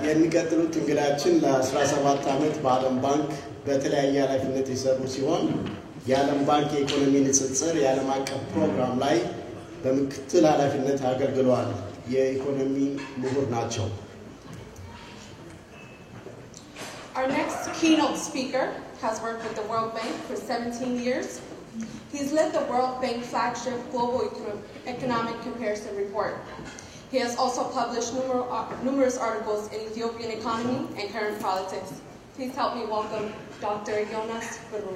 የሚቀጥሉት እንግዳችን ለ17 ዓመት በዓለም ባንክ በተለያየ ኃላፊነት የሰሩ ሲሆን የዓለም ባንክ የኢኮኖሚ ንጽጽር የዓለም አቀፍ ፕሮግራም ላይ በምክትል ኃላፊነት አገልግለዋል። የኢኮኖሚ ምሁር ናቸው። Our next keynote speaker has worked with the World Bank for 17 years. He's led the World Bank flagship Global Economic Comparison Report. He has also published numerous articles in Ethiopian economy and current politics. Please help me welcome Dr. Jonas Birru.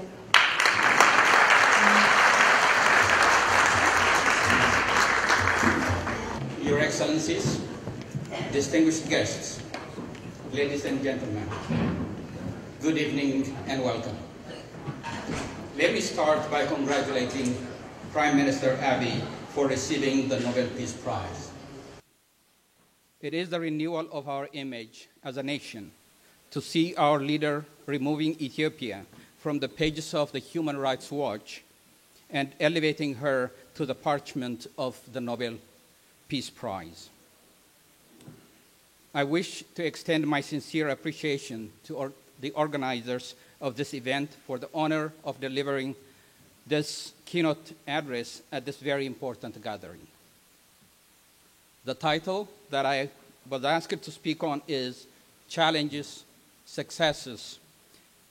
Your Excellencies, distinguished guests, ladies and gentlemen, good evening and welcome. Let me start by congratulating Prime Minister Abiy for receiving the Nobel Peace Prize. It is the renewal of our image as a nation to see our leader removing Ethiopia from the pages of the Human Rights Watch and elevating her to the parchment of the Nobel Peace Prize. I wish to extend my sincere appreciation to the organizers of this event for the honor of delivering this keynote address at this very important gathering. The title that I was asked to speak on is Challenges, Successes,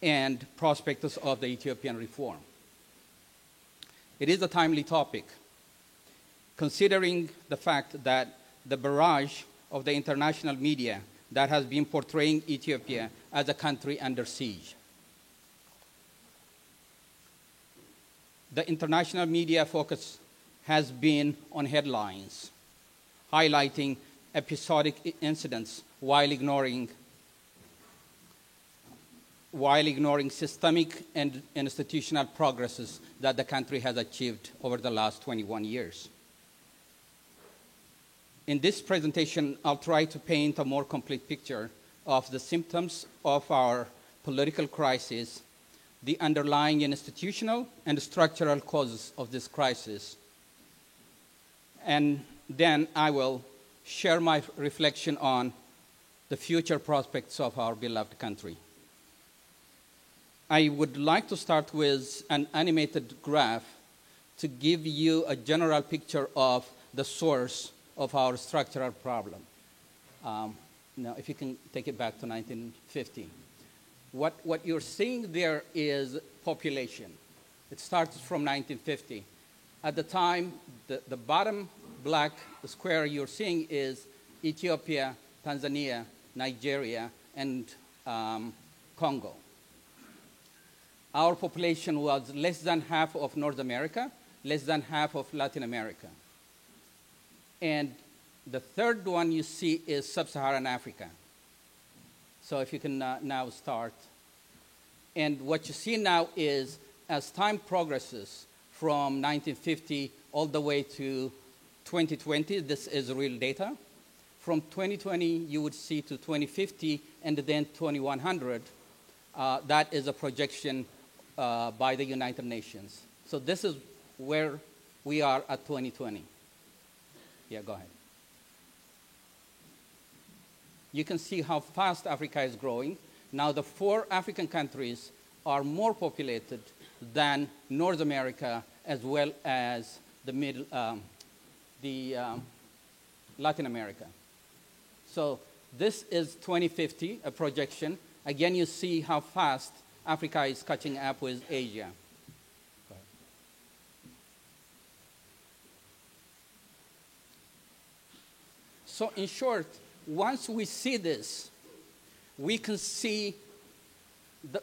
and Prospects of the Ethiopian Reform. It is a timely topic, considering the fact that the barrage of the international media that has been portraying Ethiopia as a country under siege. The international media focus has been on headlines, highlighting episodic incidents while ignoring systemic and institutional progresses that the country has achieved over the last 21 years. In this presentation, I'll try to paint a more complete picture of the symptoms of our political crisis, the underlying institutional and structural causes of this crisis, and then I will share my reflection on the future prospects of our beloved country. I would like to start with an animated graph to give you a general picture of the source of our structural problem. Now, if you can take it back to 1950. What you're seeing there is population. It starts from 1950. At the time, the bottom black square you're seeing is Ethiopia, Tanzania, Nigeria, and Congo. Our population was less than half of North America, less than half of Latin America. And the third one you see is Sub-Saharan Africa. So if you can now start. And what you see now is, as time progresses from 1950 all the way to 2020, this is real data. From 2020, you would see to 2050, and then 2100. That is a projection by the United Nations. So this is where we are at 2020. Yeah, go ahead. You can see how fast Africa is growing. Now, the 4 African countries are more populated than North America, as well as Latin America. So this is 2050, a projection. Again, you see how fast Africa is catching up with Asia. So in short, once we see this, we can see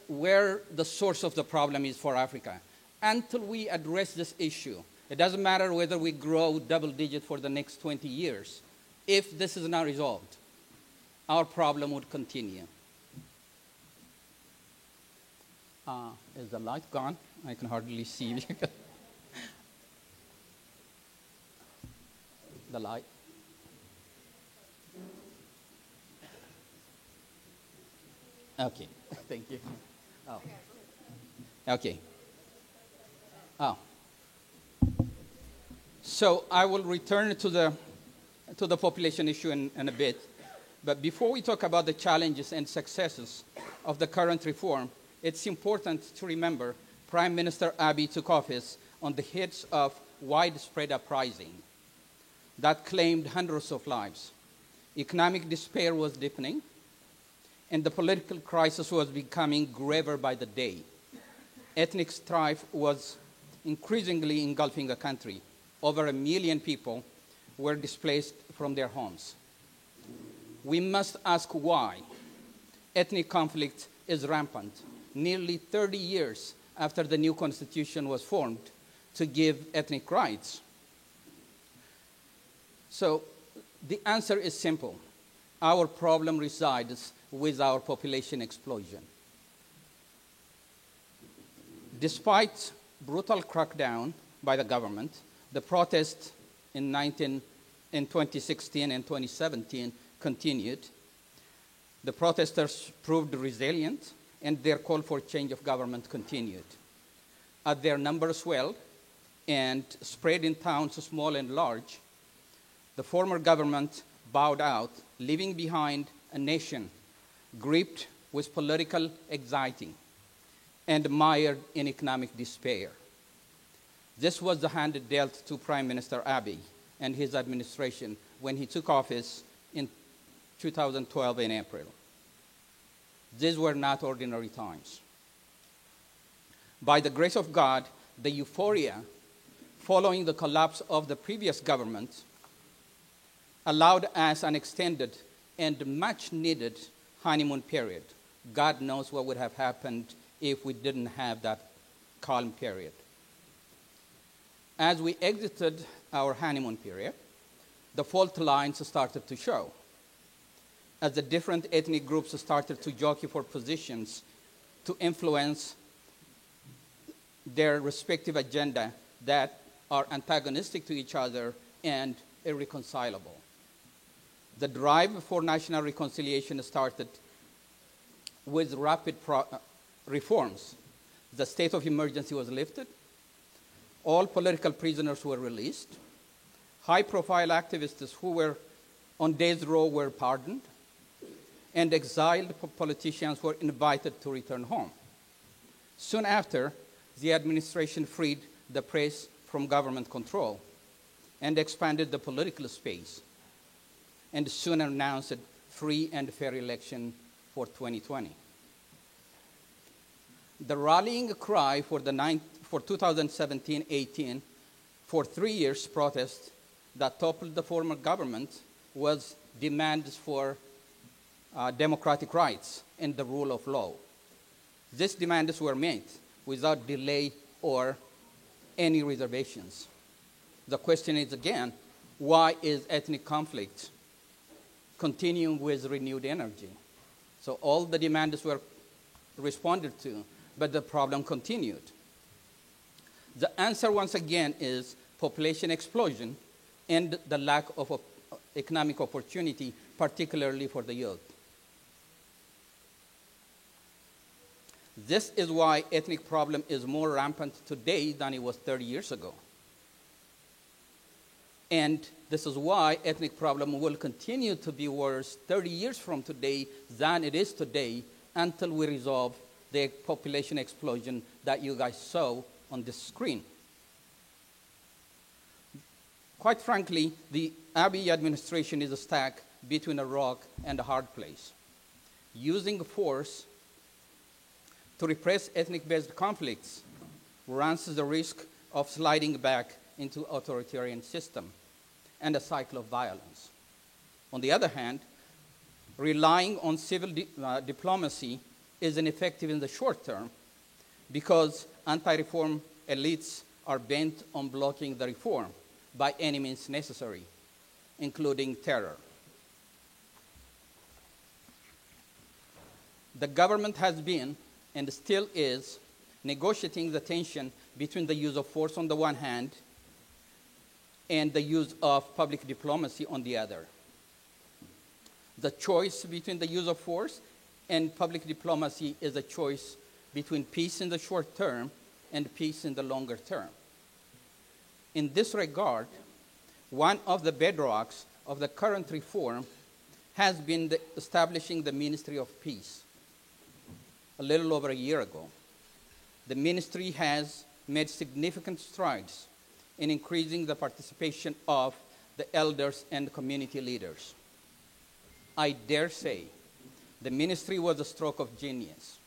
where the source of the problem is for Africa. Until we address this issue, it doesn't matter whether we grow double digit for the next 20 years. If this is not resolved, our problem would continue. Is the light gone? I can hardly see the light. Okay, thank you. Oh. Okay. Oh. So I will return to the population issue in a bit. But before we talk about the challenges and successes of the current reform, it's important to remember Prime Minister Abiy took office on the heels of widespread uprising that claimed hundreds of lives. Economic despair was deepening, and the political crisis was becoming graver by the day. Ethnic strife was increasingly engulfing the country. Over 1 million people were displaced from their homes. We must ask why ethnic conflict is rampant, nearly 30 years after the new constitution was formed to give ethnic rights. So the answer is simple. Our problem resides with our population explosion. Despite brutal crackdown by the government, the protests in 2016 and 2017 continued. The protesters proved resilient, and their call for change of government continued. As their numbers swelled and spread in towns small and large, the former government bowed out, leaving behind a nation gripped with political anxiety and mired in economic despair. This was the hand dealt to Prime Minister Abiy and his administration when he took office in 2012 in April. These were not ordinary times. By the grace of God, the euphoria following the collapse of the previous government allowed us an extended and much-needed honeymoon period. God knows what would have happened if we didn't have that calm period. As we exited our honeymoon period, the fault lines started to show. As the different ethnic groups started to jockey for positions to influence their respective agenda that are antagonistic to each other and irreconcilable. The drive for national reconciliation started with rapid reforms. The state of emergency was lifted. All political prisoners were released. High-profile activists who were on death row were pardoned, and exiled politicians were invited to return home. Soon after, the administration freed the press from government control and expanded the political space, and soon announced free and fair election for 2020. The rallying cry for 2017-18 for 3 years protest that toppled the former government was demands for democratic rights and the rule of law. These demands were made without delay or any reservations. The question is again, why is ethnic conflict continuing with renewed energy? So all the demands were responded to, but the problem continued. The answer once again is population explosion and the lack of economic opportunity, particularly for the youth. This is why ethnic problem is more rampant today than it was 30 years ago. And this is why ethnic problem will continue to be worse 30 years from today than it is today until we resolve the population explosion that you guys saw on this screen. Quite frankly, the Abiy administration is stuck between a rock and a hard place. Using force to repress ethnic-based conflicts runs the risk of sliding back into authoritarian system and a cycle of violence. On the other hand, relying on civil diplomacy is ineffective in the short term because anti-reform elites are bent on blocking the reform by any means necessary, including terror. The government has been and still is negotiating the tension between the use of force on the one hand and the use of public diplomacy on the other. The choice between the use of force and public diplomacy is a choice between peace in the short term and peace in the longer term. In this regard, one of the bedrocks of the current reform has been establishing the Ministry of Peace a little over a year ago. The ministry has made significant strides in increasing the participation of the elders and community leaders. I dare say the ministry was a stroke of genius,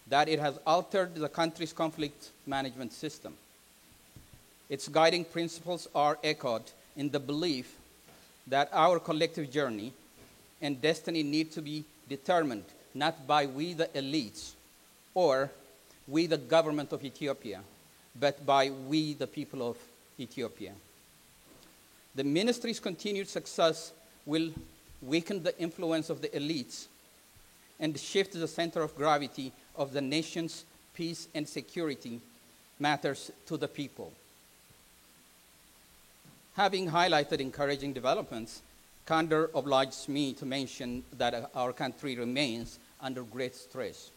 that it has altered the country's conflict management system. Its guiding principles are echoed in the belief that our collective journey and destiny need to be determined not by we the elites or we the government of Ethiopia, but by we the people of Ethiopia. The ministry's continued success will weaken the influence of the elites and shift the center of gravity of the nation's peace and security matters to the people. Having highlighted encouraging developments, candor obliges me to mention that our country remains under great stress.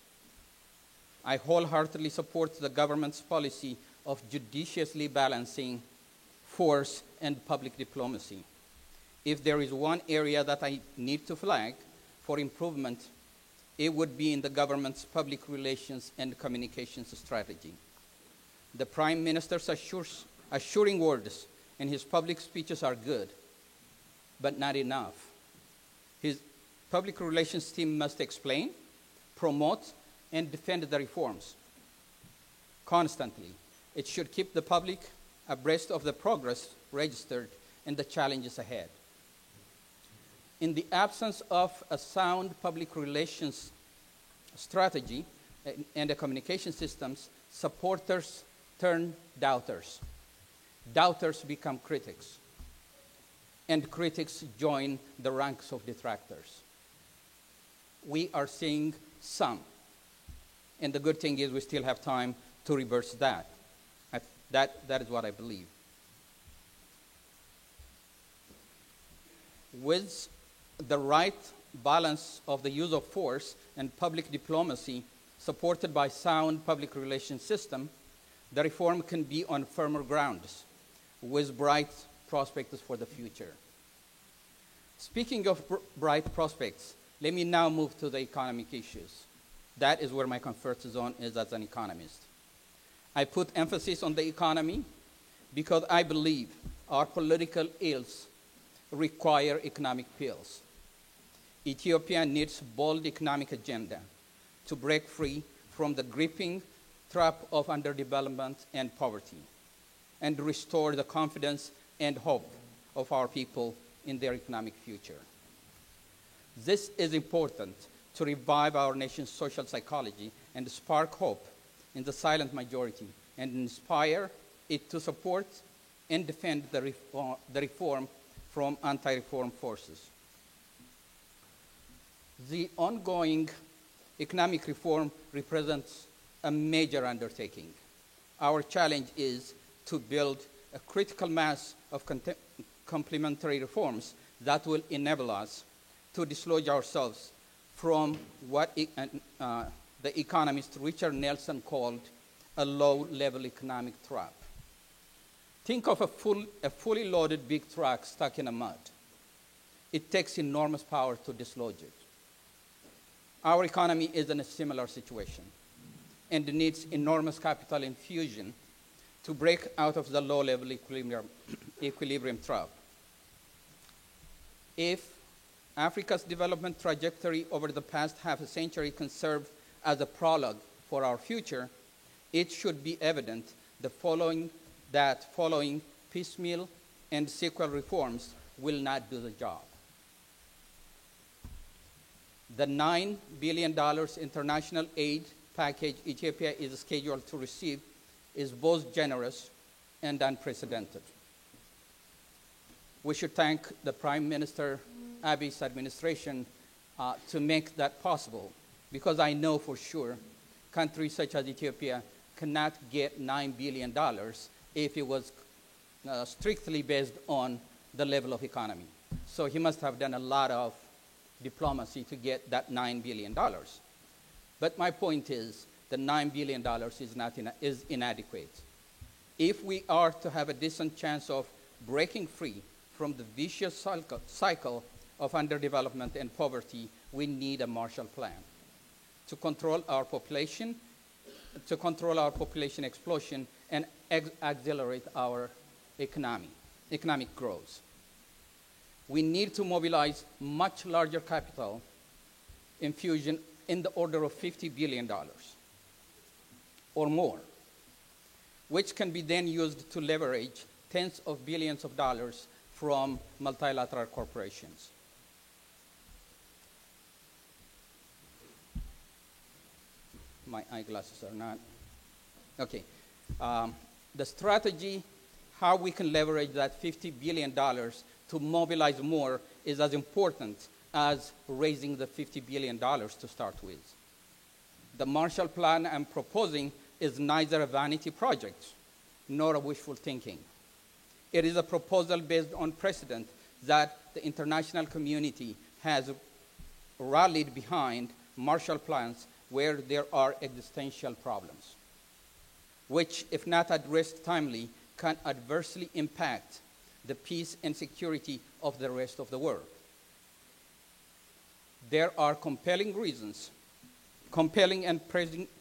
I wholeheartedly support the government's policy of judiciously balancing force and public diplomacy. If there is one area that I need to flag for improvement, it would be in the government's public relations and communications strategy. The Prime Minister's assuring words and his public speeches are good, but not enough. His public relations team must explain, promote, and defend the reforms constantly. It should keep the public abreast of the progress registered and the challenges ahead. In the absence of a sound public relations strategy and a communication systems, supporters turn doubters. Doubters become critics, and critics join the ranks of detractors. We are seeing some, and the good thing is we still have time to reverse that. That is what I believe. With the right balance of the use of force and public diplomacy supported by sound public relations system, the reform can be on firmer grounds with bright prospects for the future. Speaking of bright prospects, let me now move to the economic issues. That is where my comfort zone is as an economist. I put emphasis on the economy because I believe our political ills require economic pills. Ethiopia needs a bold economic agenda to break free from the gripping trap of underdevelopment and poverty and restore the confidence and hope of our people in their economic future. This is important to revive our nation's social psychology and spark hope in the silent majority and inspire it to support and defend the reform from anti-reform forces. The ongoing economic reform represents a major undertaking. Our challenge is to build a critical mass of complementary reforms that will enable us to dislodge ourselves from what the economist Richard Nelson called a low-level economic trap. Think of a fully loaded big truck stuck in a mud. It takes enormous power to dislodge it. Our economy is in a similar situation and needs enormous capital infusion to break out of the low-level equilibrium trap. If Africa's development trajectory over the past half a century can serve as a prologue for our future, it should be evident that following piecemeal and sequel reforms will not do the job. The $9 billion international aid package Ethiopia is scheduled to receive is both generous and unprecedented. We should thank the Prime Minister Abiy's administration to make that possible, because I know for sure countries such as Ethiopia cannot get $9 billion if it was strictly based on the level of economy. So he must have done a lot of diplomacy to get that $9 billion. But my point is, the $9 billion is inadequate. If we are to have a decent chance of breaking free from the vicious cycle of underdevelopment and poverty, we need a Marshall Plan to control our population explosion and accelerate our economic growth. We need to mobilize much larger capital infusion in the order of $50 billion or more, which can be then used to leverage tens of billions of dollars from multilateral corporations. My eyeglasses are not. Okay. The strategy, how we can leverage that $50 billion to mobilize more is as important as raising the $50 billion to start with. The Marshall Plan I'm proposing is neither a vanity project nor a wishful thinking. It is a proposal based on precedent that the international community has rallied behind Marshall Plans where there are existential problems, which, if not addressed timely, can adversely impact the peace and security of the rest of the world. There are compelling and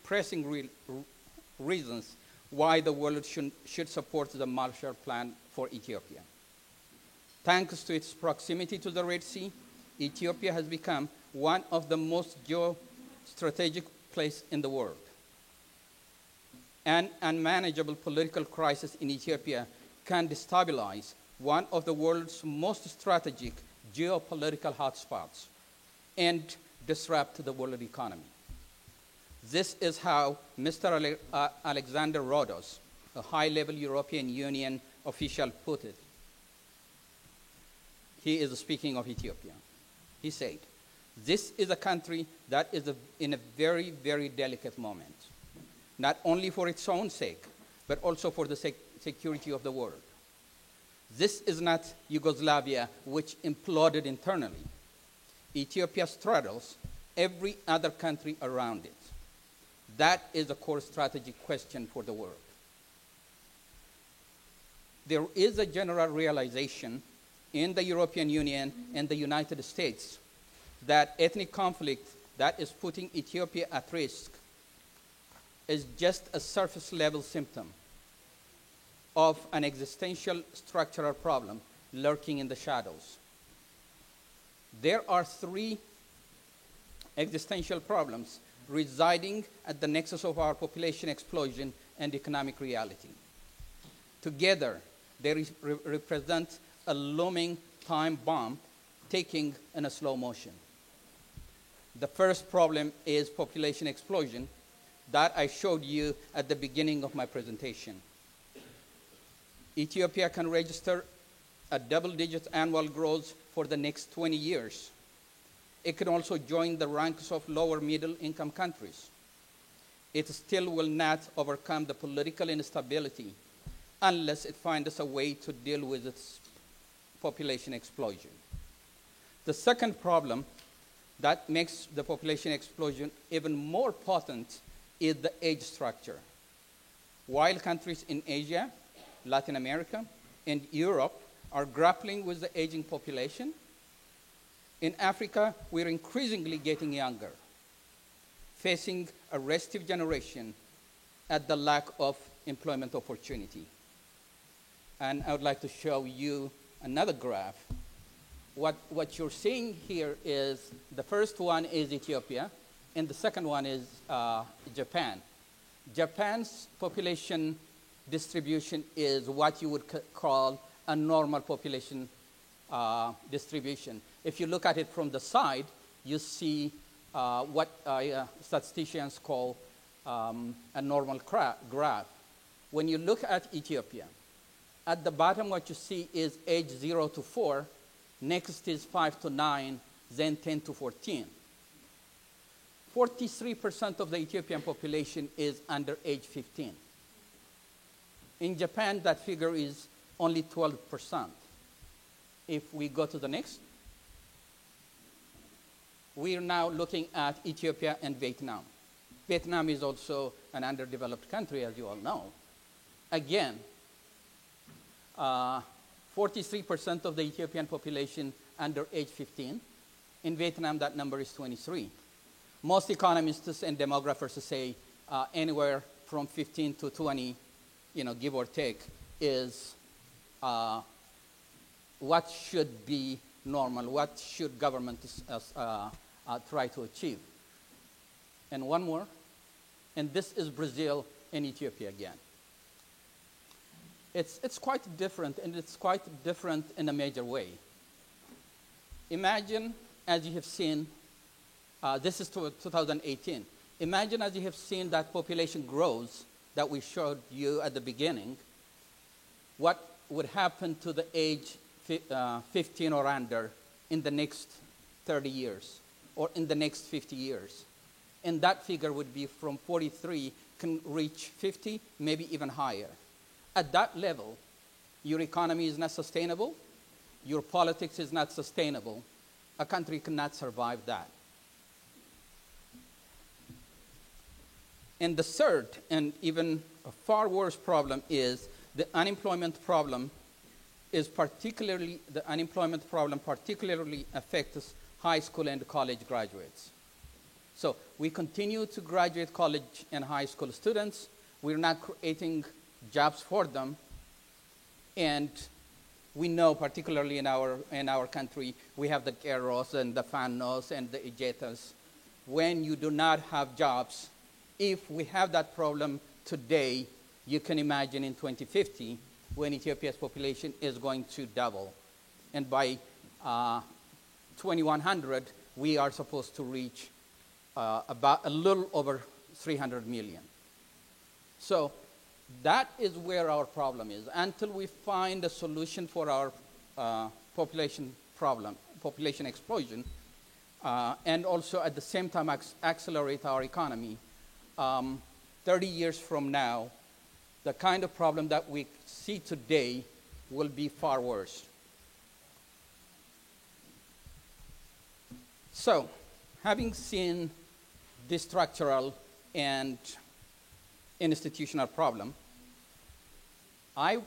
pressing reasons why the world should support the Marshall Plan for Ethiopia. Thanks to its proximity to the Red Sea, Ethiopia has become one of the most geostrategic places in the world. An unmanageable political crisis in Ethiopia can destabilize one of the world's most strategic geopolitical hotspots and disrupt the world economy. This is how Mr. Alexander Rodos, a high-level European Union official, put it. He is speaking of Ethiopia. He said, "This is a country that is in a very, very delicate moment, not only for its own sake, but also for the security of the world. This is not Yugoslavia, which imploded internally. Ethiopia straddles every other country around it. That is a core strategic question for the world." There is a general realization in the European Union and the United States that ethnic conflict that is putting Ethiopia at risk is just a surface-level symptom of an existential structural problem lurking in the shadows. There are three existential problems residing at the nexus of our population explosion and economic reality. Together, they represent a looming time bomb ticking in a slow motion. The first problem is population explosion that I showed you at the beginning of my presentation. Ethiopia can register a double-digit annual growth for the next 20 years. It can also join the ranks of lower middle-income countries. It still will not overcome the political instability unless it finds a way to deal with its population explosion. The second problem that makes the population explosion even more potent is the age structure. While countries in Asia, Latin America, and Europe are grappling with the aging population, in Africa, we're increasingly getting younger, facing a restive generation at the lack of employment opportunity. And I would like to show you another graph. What you're seeing here is, the first one is Ethiopia, and the second one is Japan. Japan's population distribution is what you would call a normal population distribution. If you look at it from the side, you see what statisticians call a normal graph. When you look at Ethiopia, at the bottom what you see is age 0 to 4, next is 5 to 9, then 10 to 14. 43% of the Ethiopian population is under age 15. In Japan, that figure is only 12%. If we go to the next, we are now looking at Ethiopia and Vietnam. Vietnam is also an underdeveloped country, as you all know. Again, 43% of the Ethiopian population under age 15. In Vietnam, that number is 23. Most economists and demographers say anywhere from 15 to 20, give or take, is what should be normal, what should government try to achieve. And one more, and this is Brazil and Ethiopia again. It's quite different, and it's quite different in a major way. Imagine, as you have seen, this is 2018. Imagine, as you have seen, that population grows that we showed you at the beginning, what would happen to the age 15 or under in the next 30 years or in the next 50 years. And that figure would be from 43 can reach 50, maybe even higher. At that level, your economy is not sustainable, your politics is not sustainable. A country cannot survive that. And the third, and even a far worse problem, is the unemployment problem. Particularly affects high school and college graduates. So we continue to graduate college and high school students. We're not creating jobs for them. And we know, particularly in our country, we have the Keros and the Fanos and the Ijetas. When you do not have jobs, if we have that problem today, you can imagine in 2050, when Ethiopia's population is going to double. And by 2100, we are supposed to reach about a little over 300 million. So that is where our problem is. Until we find a solution for our population problem, population explosion, and also at the same time accelerate our economy, 30 years from now, the kind of problem that we see today will be far worse. So, having seen this structural and institutional problem, I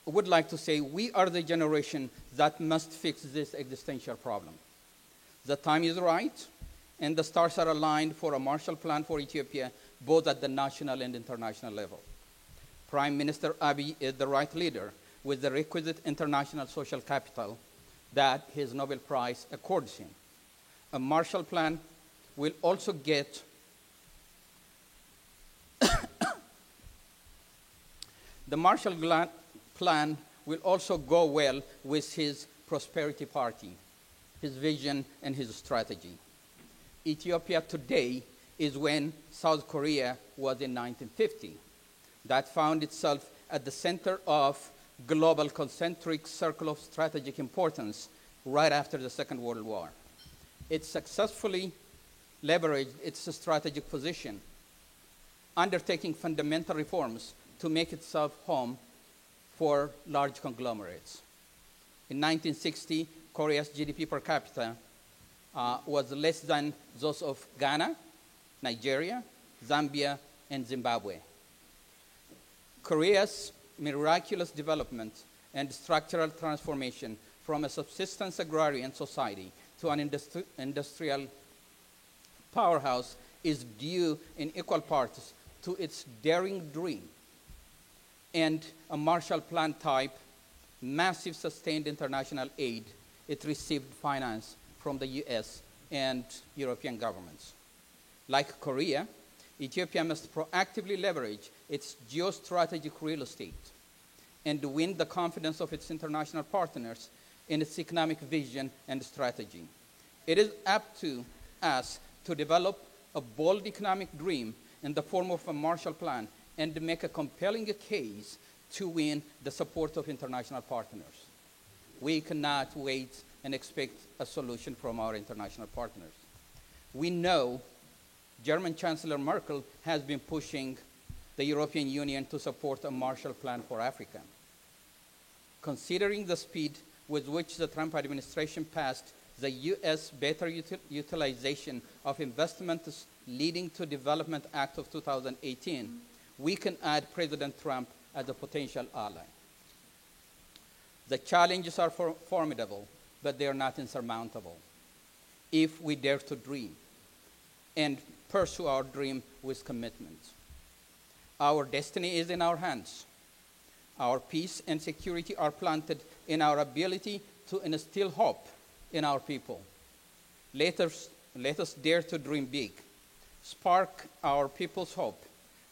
would like to say we are the generation that must fix this existential problem. The time is right, and the stars are aligned for a Marshall Plan for Ethiopia, both at the national and international level. Prime Minister Abiy is the right leader with the requisite international social capital that his Nobel Prize accords him. A Marshall Plan will also get the Marshall Plan will also go well with his Prosperity Party, his vision and his strategy. Ethiopia today is when South Korea was in 1950. That found itself at the center of global concentric circle of strategic importance right after the Second World War. It successfully leveraged its strategic position, undertaking fundamental reforms to make itself home for large conglomerates. In 1960, Korea's GDP per capita was less than those of Ghana, Nigeria, Zambia, and Zimbabwe. Korea's miraculous development and structural transformation from a subsistence agrarian society to an industrial powerhouse is due in equal parts to its daring dream and a Marshall Plan type, massive sustained international aid it received finance from the US and European governments. Like Korea, Ethiopia must proactively leverage its geostrategic real estate and win the confidence of its international partners in its economic vision and strategy. It is up to us to develop a bold economic dream in the form of a Marshall Plan and to make a compelling case to win the support of international partners. We cannot wait and expect a solution from our international partners. We know German Chancellor Merkel has been pushing the European Union to support a Marshall Plan for Africa. Considering the speed with which the Trump administration passed the U.S. Better Utilization of Investments Leading to Development Act of 2018, we can add President Trump as a potential ally. The challenges are formidable, but they are not insurmountable if we dare to dream and pursue our dream with commitment. Our destiny is in our hands. Our peace and security are planted in our ability to instill hope in our people. Let us dare to dream big, spark our people's hope,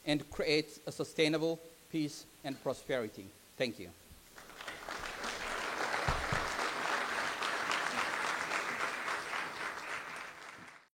and create a sustainable peace and prosperity. Thank you.